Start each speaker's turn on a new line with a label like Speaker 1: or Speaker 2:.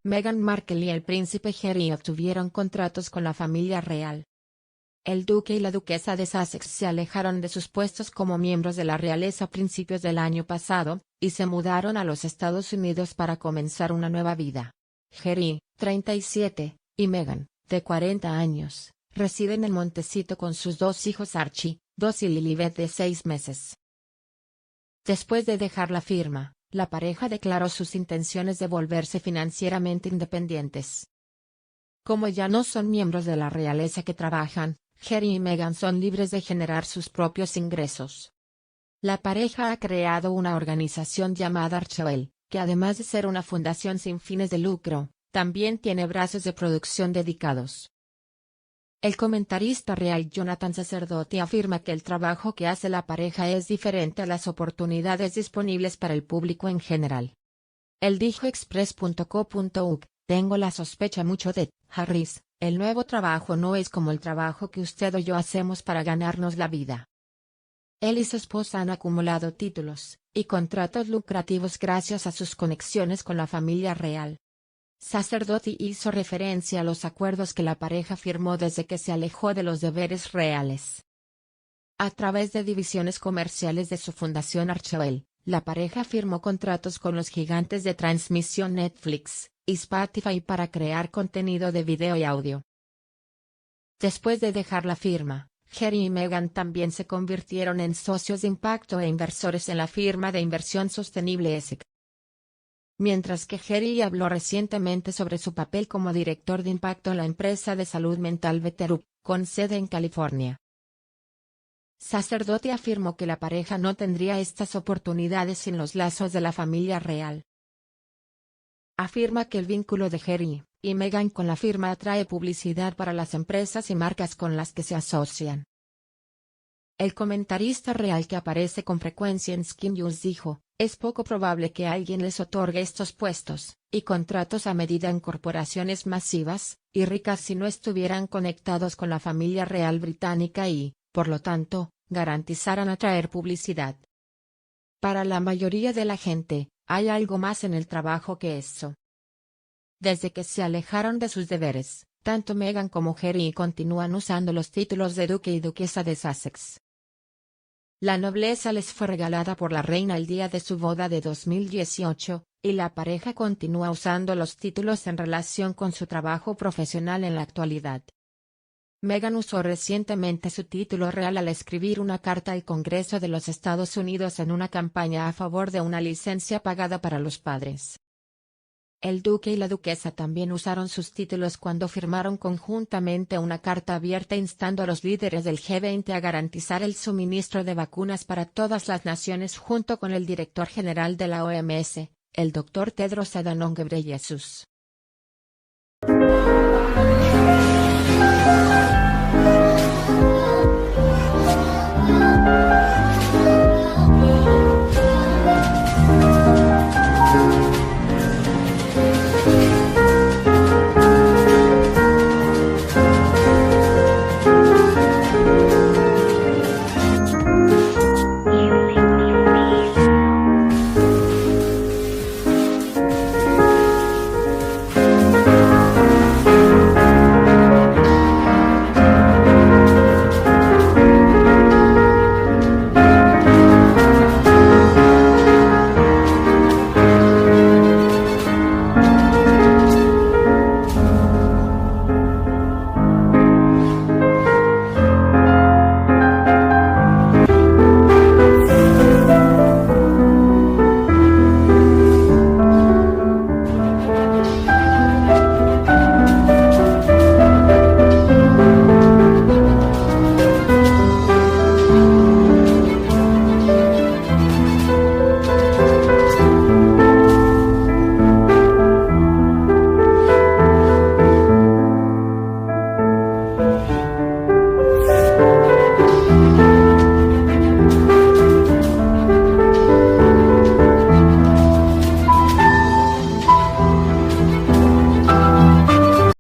Speaker 1: Meghan Markle y el príncipe Harry obtuvieron contratos con la familia real. El duque y la duquesa de Sussex se alejaron de sus puestos como miembros de la realeza a principios del año pasado, y se mudaron a los Estados Unidos para comenzar una nueva vida. Harry, 37, y Meghan, de 40 años, residen en Montecito con sus dos hijos Archie, 2 y Lilibet de 6 meses. Después de dejar la firma, la pareja declaró sus intenciones de volverse financieramente independientes. Como ya no son miembros de la realeza que trabajan, Harry y Meghan son libres de generar sus propios ingresos. La pareja ha creado una organización llamada Archewell, que además de ser una fundación sin fines de lucro, también tiene brazos de producción dedicados. El comentarista real Jonathan Sacerdote afirma que el trabajo que hace la pareja es diferente a las oportunidades disponibles para el público en general. Él dijo express.co.uk, tengo la sospecha mucho de Harris, el nuevo trabajo no es como el trabajo que usted o yo hacemos para ganarnos la vida. Él y su esposa han acumulado títulos y contratos lucrativos gracias a sus conexiones con la familia real. Sacerdote hizo referencia a los acuerdos que la pareja firmó desde que se alejó de los deberes reales. A través de divisiones comerciales de su fundación Archewell, la pareja firmó contratos con los gigantes de transmisión Netflix y Spotify para crear contenido de video y audio. Después de dejar la firma, Harry y Meghan también se convirtieron en socios de impacto e inversores en la firma de inversión sostenible ESG. Mientras que Harry habló recientemente sobre su papel como director de impacto en la empresa de salud mental BetterUp, con sede en California. Sacerdote afirmó que la pareja no tendría estas oportunidades sin los lazos de la familia real. Afirma que el vínculo de Harry y Meghan con la firma atrae publicidad para las empresas y marcas con las que se asocian. El comentarista real que aparece con frecuencia en Sky News dijo, es poco probable que alguien les otorgue estos puestos y contratos a medida en corporaciones masivas y ricas si no estuvieran conectados con la familia real británica y, por lo tanto, garantizaran atraer publicidad. Para la mayoría de la gente, hay algo más en el trabajo que eso. Desde que se alejaron de sus deberes, tanto Meghan como Harry continúan usando los títulos de duque y duquesa de Sussex. La nobleza les fue regalada por la reina el día de su boda de 2018, y la pareja continúa usando los títulos en relación con su trabajo profesional en la actualidad. Meghan usó recientemente su título real al escribir una carta al Congreso de los Estados Unidos en una campaña a favor de una licencia pagada para los padres. El duque y la duquesa también usaron sus títulos cuando firmaron conjuntamente una carta abierta instando a los líderes del G20 a garantizar el suministro de vacunas para todas las naciones junto con el director general de la OMS, el Dr. Tedros Adhanom Ghebreyesus.